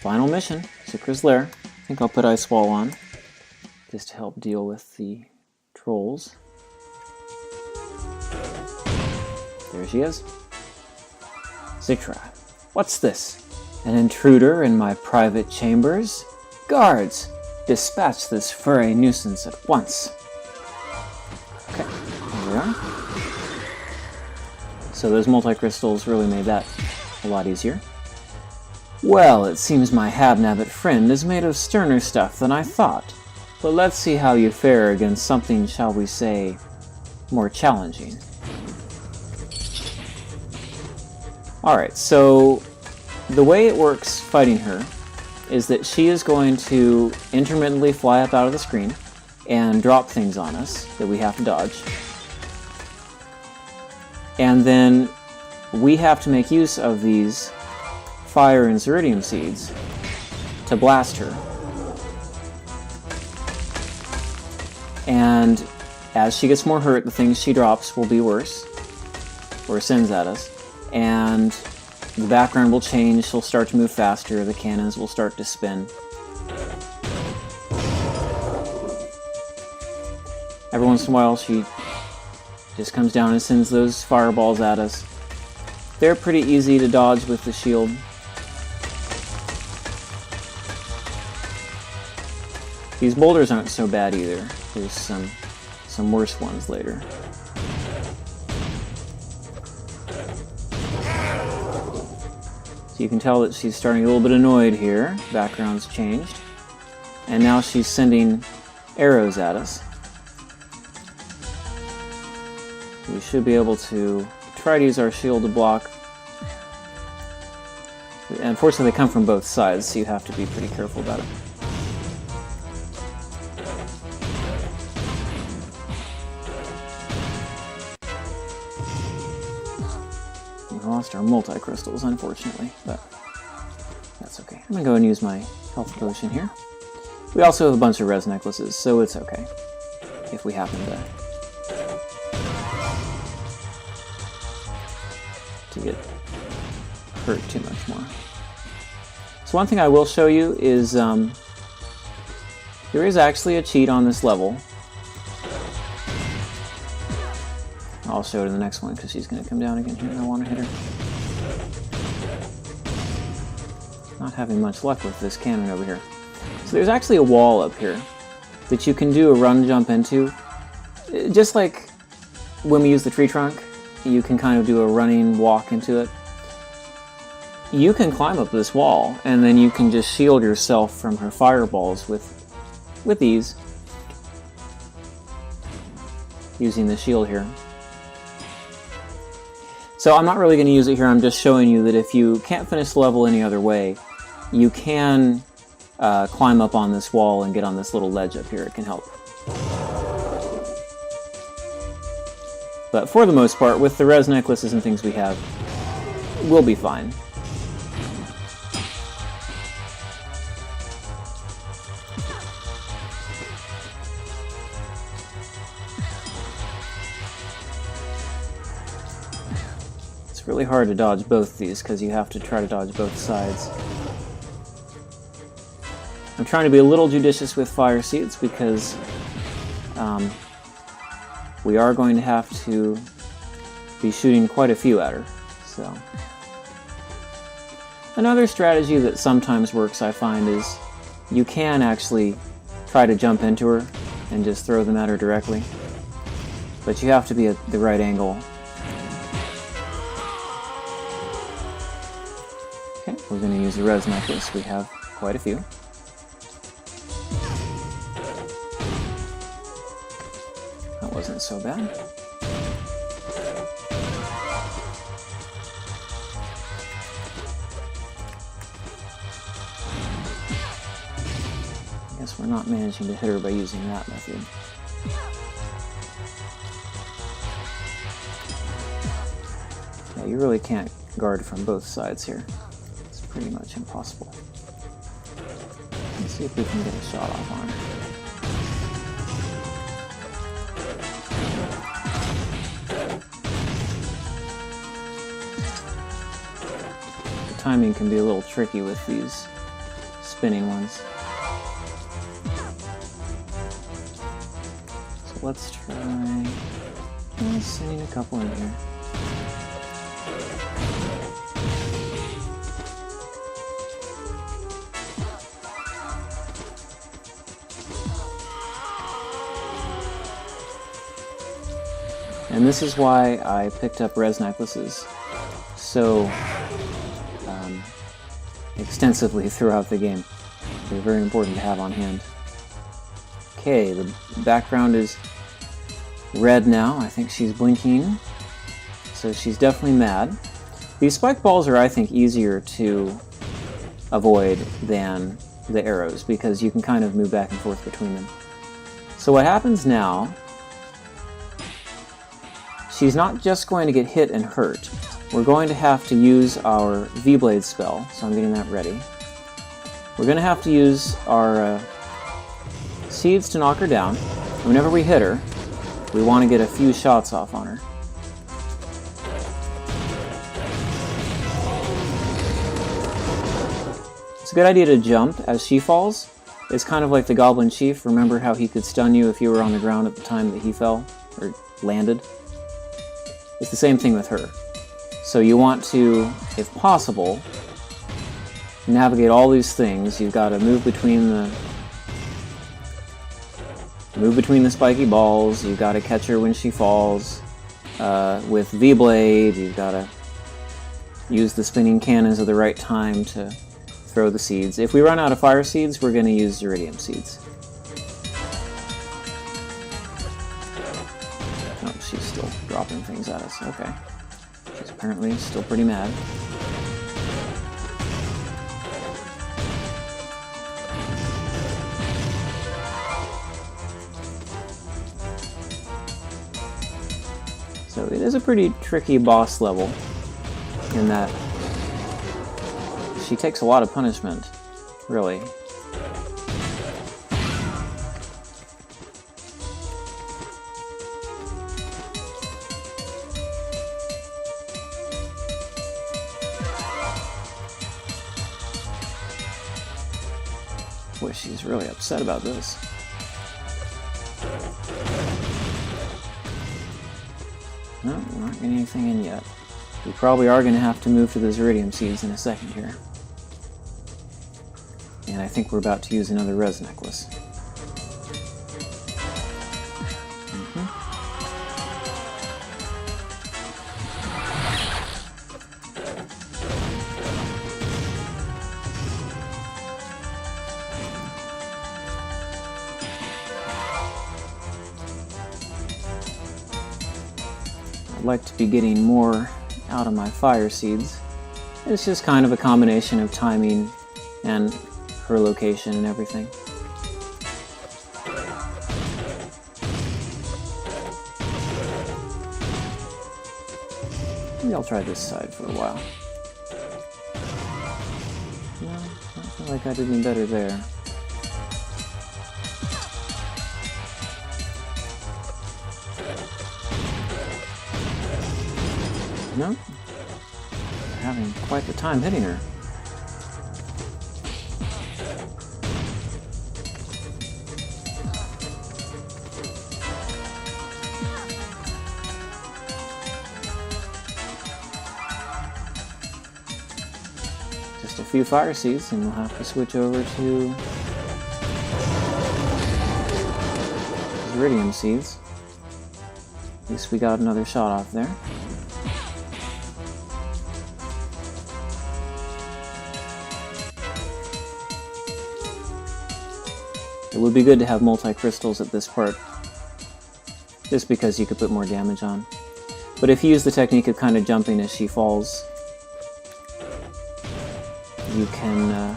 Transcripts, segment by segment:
Final mission, Xichra's Lair. I think I'll put Ice Wall on, just to help deal with the trolls. There she is. Xichra, what's this? An intruder in my private chambers? Guards, dispatch this furry nuisance at once. Okay, here we are. So those multi-crystals really made that a lot easier. Well, it seems my Habnabbit friend is made of sterner stuff than I thought. But let's see how you fare against something, shall we say, more challenging. Alright, so the way it works fighting her is that she is going to intermittently fly up out of the screen and drop things on us that we have to dodge. And then we have to make use of these fire and Zeridium seeds to blast her. And as she gets more hurt, the things she drops will be worse, or sends at us. And the background will change, she'll start to move faster, the cannons will start to spin. Every once in a while she just comes down and sends those fireballs at us. They're pretty easy to dodge with the shield. These boulders aren't so bad either. There's some worse ones later. So you can tell that she's starting a little bit annoyed here. Background's changed. And now she's sending arrows at us. We should be able to try to use our shield to block. Unfortunately, they come from both sides, so you have to be pretty careful about it. We lost our multi-crystals, unfortunately, but that's okay. I'm going to go and use my health potion here. We also have a bunch of res necklaces, so it's okay if we happen to get hurt too much more. So one thing I will show you is there is actually a cheat on this level. I'll show it in the next one because she's going to come down again here and I want to hit her. Not having much luck with this cannon over here. So there's actually a wall up here that you can do a run jump into. Just like when we use the tree trunk, you can kind of do a running walk into it. You can climb up this wall and then you can just shield yourself from her fireballs with these, using the shield here. So I'm not really going to use it here, I'm just showing you that if you can't finish the level any other way, you can climb up on this wall and get on this little ledge up here. It can help. But for the most part, with the res necklaces and things we have, we'll be fine. It's really hard to dodge both these because you have to try to dodge both sides. I'm trying to be a little judicious with fire seeds because we are going to have to be shooting quite a few at her. So another strategy that sometimes works, I find, is you can actually try to jump into her and just throw them at her directly. But you have to be at the right angle. Okay, we're going to use the res necklace. We have quite a few. That wasn't so bad. I guess we're not managing to hit her by using that method. Yeah, you really can't guard from both sides here. It's pretty much impossible. Let's see if we can get a shot off on her. Timing can be a little tricky with these spinning ones. So let's try sending a couple in here. And this is why I picked up res necklaces so extensively throughout the game. They're very important to have on hand. Okay, the background is red now. I think she's blinking, so she's definitely mad. These spike balls are, I think, easier to avoid than the arrows because you can kind of move back and forth between them. So what happens now, she's not just going to get hit and hurt. We're going to have to use our V-Blade spell, so I'm getting that ready. We're going to have to use our seeds to knock her down. Whenever we hit her, we want to get a few shots off on her. It's a good idea to jump as she falls. It's kind of like the Goblin Chief. Remember how he could stun you if you were on the ground at the time that he fell, or landed? It's the same thing with her. So you want to, if possible, navigate all these things. You've got to move between the spiky balls. You've got to catch her when she falls. With V-Blade, you've got to use the spinning cannons at the right time to throw the seeds. If we run out of fire seeds, we're going to use Iridium seeds. Oh, she's still dropping things at us. Okay. She's apparently still pretty mad. So it is a pretty tricky boss level in that she takes a lot of punishment, really. Boy, she's really upset about this. No, we're not getting anything in yet. We probably are going to have to move to those Iridium seeds in a second here. And I think we're about to use another res necklace. I'd like to be getting more out of my fire seeds. It's just kind of a combination of timing and her location and everything. Maybe I'll try this side for a while. No, I feel like I did any better there. No, we're having quite the time hitting her. Just a few fire seeds and we'll have to switch over to Iridium seeds. At least we got another shot off there. It would be good to have multi-crystals at this part, just because you could put more damage on. But if you use the technique of kind of jumping as she falls, you can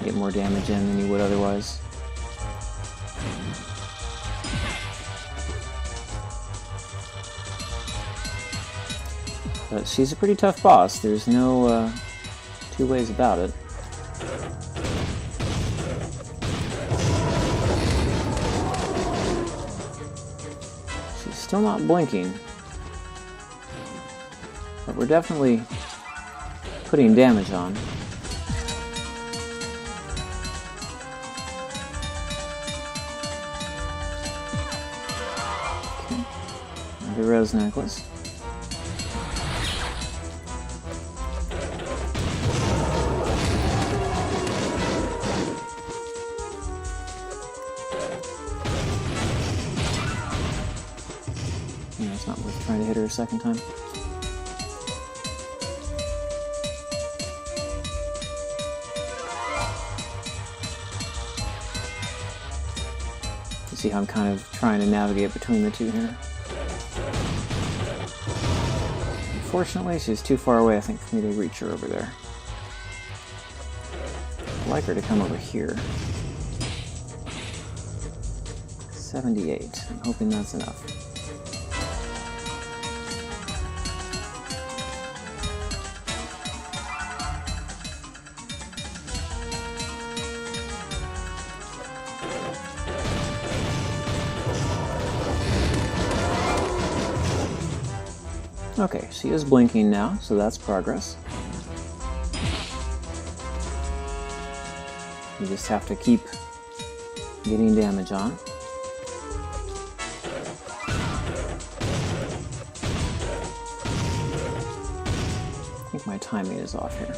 get more damage in than you would otherwise. But she's a pretty tough boss, there's no two ways about it. Still not blinking, but we're definitely putting damage on. The rose necklace. Yeah, it's not worth trying to hit her a second time. You see how I'm kind of trying to navigate between the two here. Unfortunately, she's too far away, I think, for me to reach her over there. I'd like her to come over here. 78. I'm hoping that's enough. Okay, she is blinking now, so that's progress. You just have to keep getting damage on. I think my timing is off here.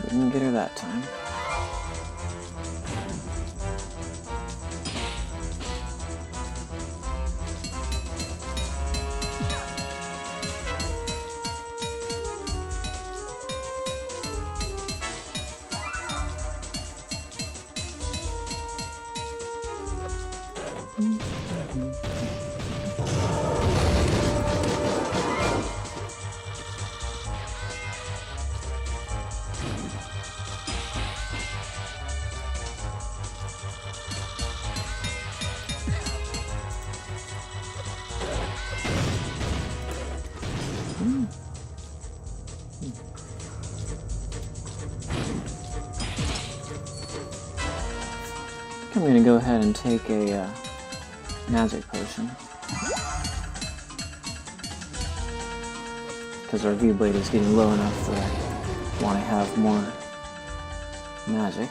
Didn't get her that time. I'm going to go ahead and take a magic potion, because our V-blade is getting low enough that I want to have more magic.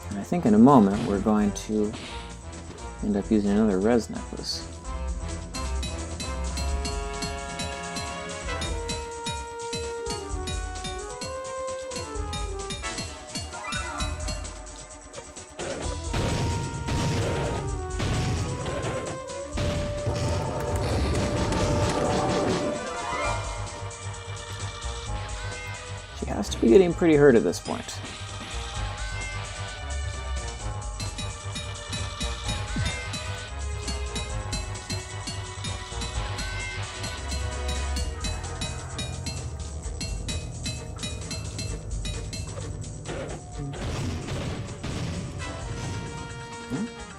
And I think in a moment we're going to end up using another res necklace. She has to be getting pretty hurt at this point.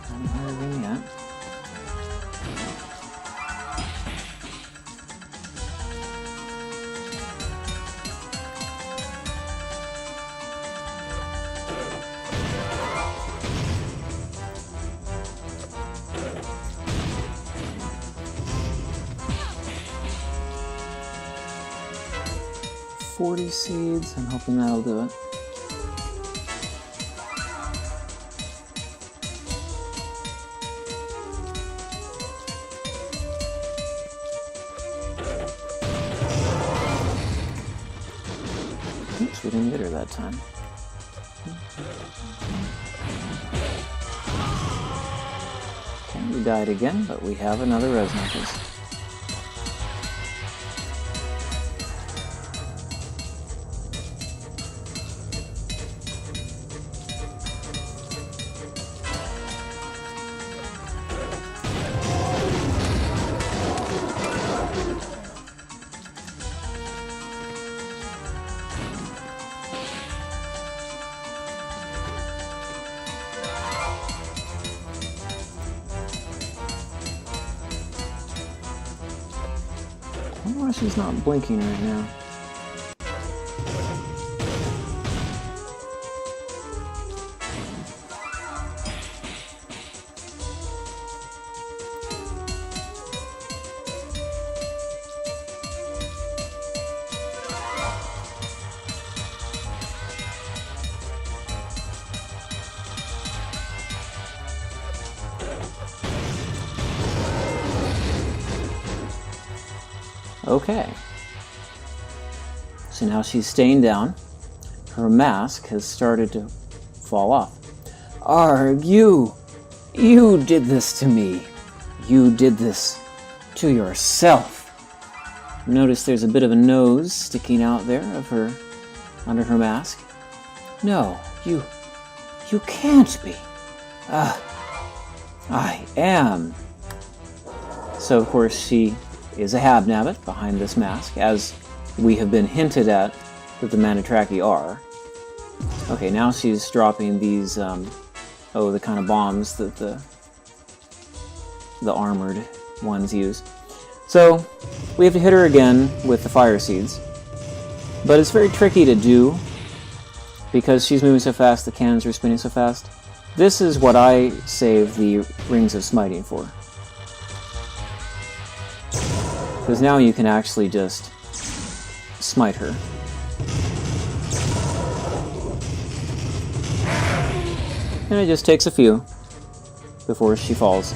Haven't heard of him yet. $40 seeds, I'm hoping that'll do it. Oops, we didn't get her that time. Okay, we died again, but we have another res necklace. Oh, she's not blinking right now. Okay. So now she's staying down. Her mask has started to fall off. Arg, you did this to me. You did this to yourself. Notice there's a bit of a nose sticking out there of her, under her mask. No, you can't be. I am. So of course she is a Habnabbit behind this mask, as we have been hinted at that the Manditraki are. Okay, now she's dropping these, the kind of bombs that the armored ones use. So, we have to hit her again with the fire seeds. But it's very tricky to do, because she's moving so fast, the cannons are spinning so fast. This is what I save the Rings of Smiting for. Because now you can actually just smite her. And it just takes a few before she falls.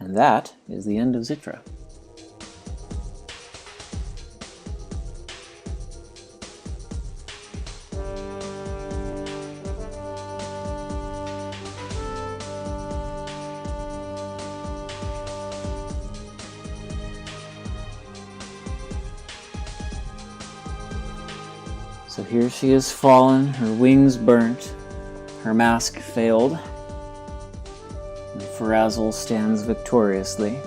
And that is the end of Xichra. So here she is fallen, her wings burnt, her mask failed, and Ferazel stands victoriously.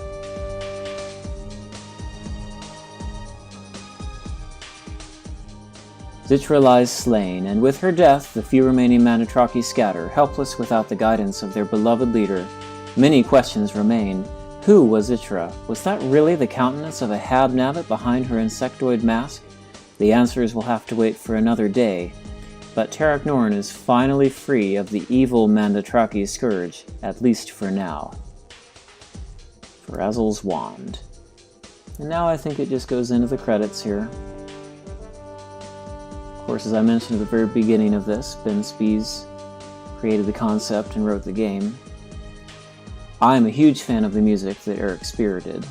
Xichra lies slain, and with her death, the few remaining Manditraki scatter, helpless without the guidance of their beloved leader. Many questions remain. Who was Xichra? Was that really the countenance of a Habnabbit behind her insectoid mask? The answers will have to wait for another day, but Tarak Norn is finally free of the evil Manditraki scourge, at least for now. Ferazel's wand. And now I think it just goes into the credits here. Of course, as I mentioned at the very beginning of this, Ben Spies created the concept and wrote the game. I'm a huge fan of the music that Eric Spear did.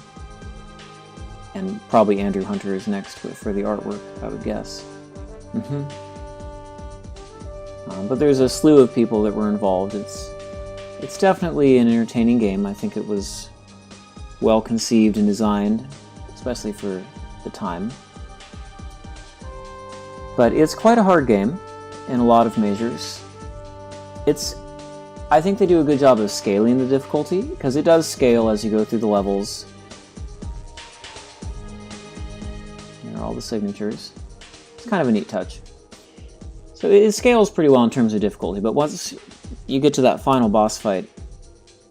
And probably Andrew Hunter is next for the artwork, I would guess. But there's a slew of people that were involved. It's definitely an entertaining game. I think it was well conceived and designed, especially for the time. But it's quite a hard game in a lot of measures. I think they do a good job of scaling the difficulty, because it does scale as you go through the levels. All the signatures. It's kind of a neat touch. So it scales pretty well in terms of difficulty, but once you get to that final boss fight,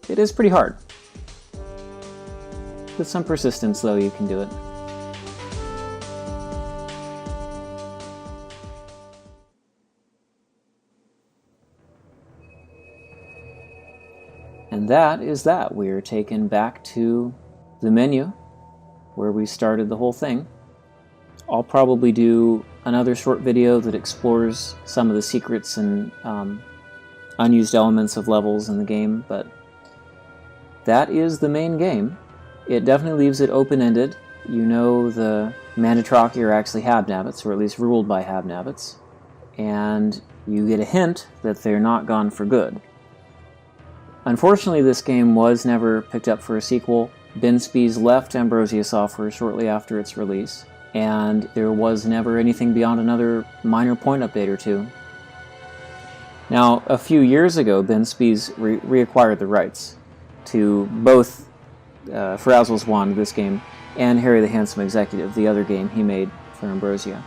it is pretty hard. With some persistence, though, you can do it. And that is that. We are taken back to the menu where we started the whole thing. I'll probably do another short video that explores some of the secrets and unused elements of levels in the game, but that is the main game. It definitely leaves it open-ended. You know the Manditraki are actually Habnabbits, or at least ruled by Habnabbits, and you get a hint that they're not gone for good. Unfortunately, this game was never picked up for a sequel. Ben Spies left Ambrosia Software shortly after its release, and there was never anything beyond another minor point update or two. Now, a few years ago, Ben Spies reacquired the rights to both Ferazel's Wand, this game, and Harry the Handsome Executive, the other game he made for Ambrosia.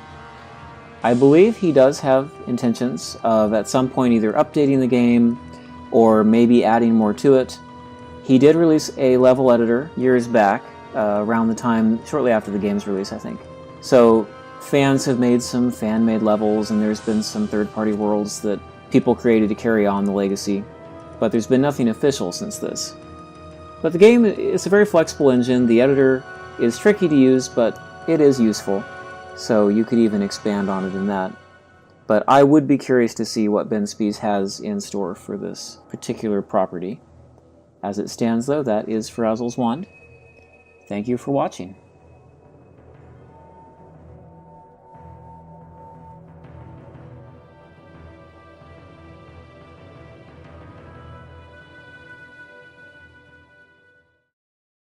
I believe he does have intentions of, at some point, either updating the game, or maybe adding more to it. He did release a level editor years back, around the time, shortly after the game's release, I think. So fans have made some fan-made levels, and there's been some third-party worlds that people created to carry on the legacy, but there's been nothing official since this. But the game is a very flexible engine. The editor is tricky to use, but it is useful, so you could even expand on it in that. But I would be curious to see what Ben Spies has in store for this particular property. As it stands, though, that is Ferazel's wand. Thank you for watching.